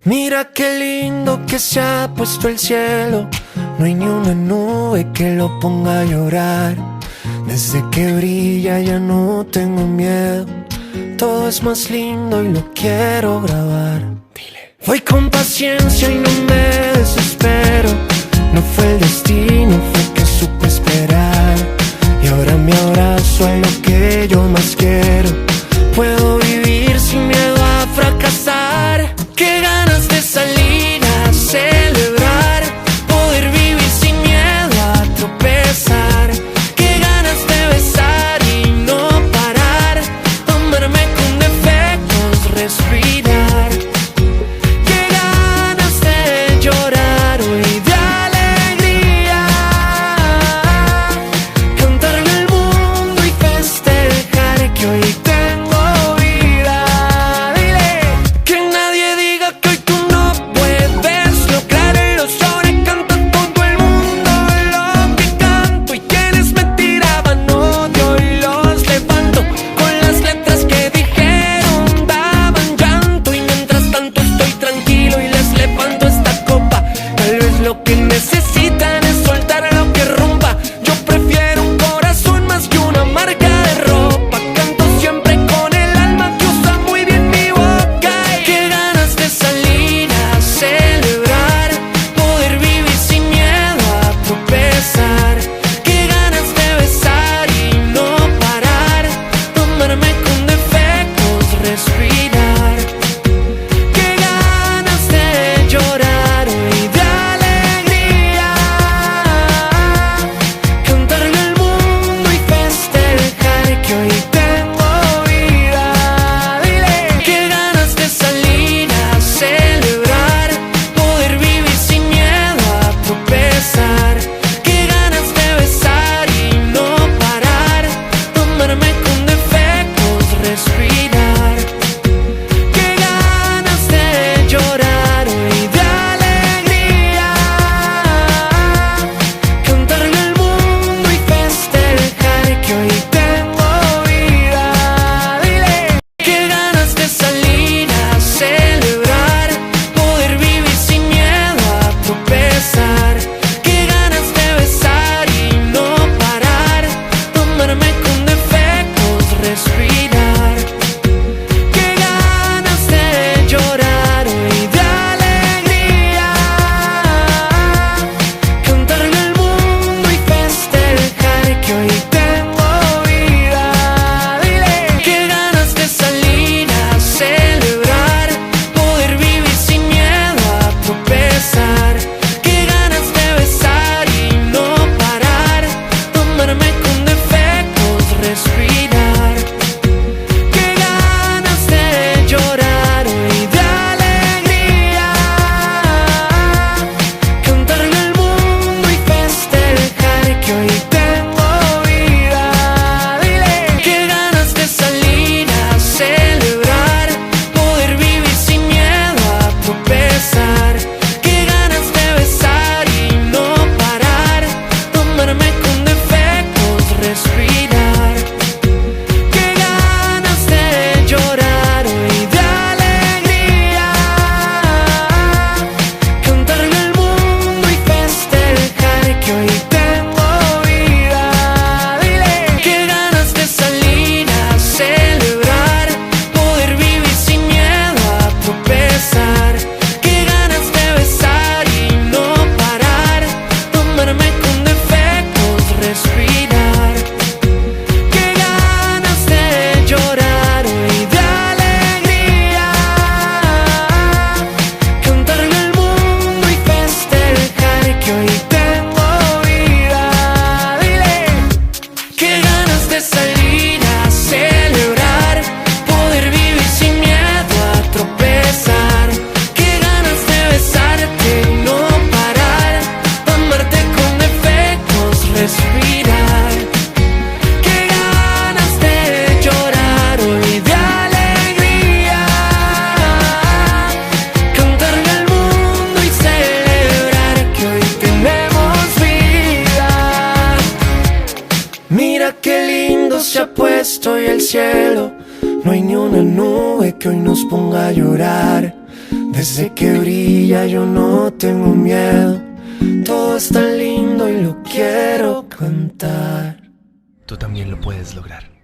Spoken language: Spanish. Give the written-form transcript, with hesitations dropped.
Mira qué lindo que se ha puesto el cielo. No hay ni una nube que lo ponga a llorar. Desde que brilla ya no tengo miedo. Todo es más lindo y lo quiero grabar. Dile. Voy con paciencia y no me desespero. No fue el destino, fue que supe esperar. Y ahora me abrazo a lo que yo más quiero. Puedo vivir sin miedo a fracasar. Qué ganas de salir a celebrar, poder vivir sin miedo a tropezar. Qué ganas de besar y no parar, amarme con defectos, respirar. Qué ganas de llorar hoy de alegría, cantarle al mundo y festejar que hoy tengo vida. Dile que nadie diga que hoy tú no puedes lograrlo. Yo le canto a todo el mundo lo que canto, y quienes me tiraban odio y los levanto. Con las letras que dijeron daban llanto, y mientras tanto estoy tranquilo y les levanto esta copa. Tal vez lo que necesitan es soltar lo que rompa. Yo prefiero un corazón más que una marca de ropa. Canto siempre con el alma que usa muy bien mi boca. Y qué ganas de salir a celebrar, poder vivir sin miedo a tropezar. Qué ganas de besar y no parar, tomarme con defectos, respirar. Qué ganas de llorar hoy de alegría, cantarle al mundo y festejar que hoy tengo vida. Dile. Qué ganas de salir a celebrar, poder vivir sin miedo a tropezar. Qué ganas de besar y no parar, tomarme con defectos, respirar. Qué ganas de llorar hoy de alegría, cantarle al mundo y festejar que hoy tengo vida. Dile. Qué ganas de salir a celebrar, poder vivir sin miedo a tropezar. Qué ganas de besar y no parar, tomarme con defectos, respirar. Qué ganas de llorar hoy de alegría, cantarle al mundo y festejar que hoy tengo vida. Dile. Qué ganas de salir a celebrar, poder vivir sin miedo a tropezar. Qué ganas de besar y no parar, tomarme con defectos, respirar. Qué ganas de llorar hoy de alegría, cantarle al mundo y festejar que hoy tengo vida. Dile. Qué ganas de salir a celebrar, poder vivir sin miedo a tropezar. Qué ganas de besar y no parar, tomarme con defectos, respirar. Qué ganas de llorar hoy de alegría, cantarle al mundo y festejar que hoy tengo vida. Dile. Qué ganas de salir a celebrar, poder vivir sin miedo a tropezar. Qué ganas de besar y no parar, tomarme con defectos, respirar. Qué ganas de llorar hoy de alegría, cantarle al mundo y festejar que hoy tengo vida. Dile. Qué ganas de salir a celebrar, poder vivir sin miedo a tropezar. Qué ganas de besarte y no parar, amarte con defectos, respirar. Qué ganas de llorar hoy de alegría, cantarle al mundo y celebrar que hoy tenemos vida. Mira qué lindo se ha puesto hoy el cielo. No hay ni una nube que hoy nos ponga a llorar. Desde que brilla yo no tengo miedo. Todo es tan lindo y lo quiero cantar. Tú también lo puedes lograr.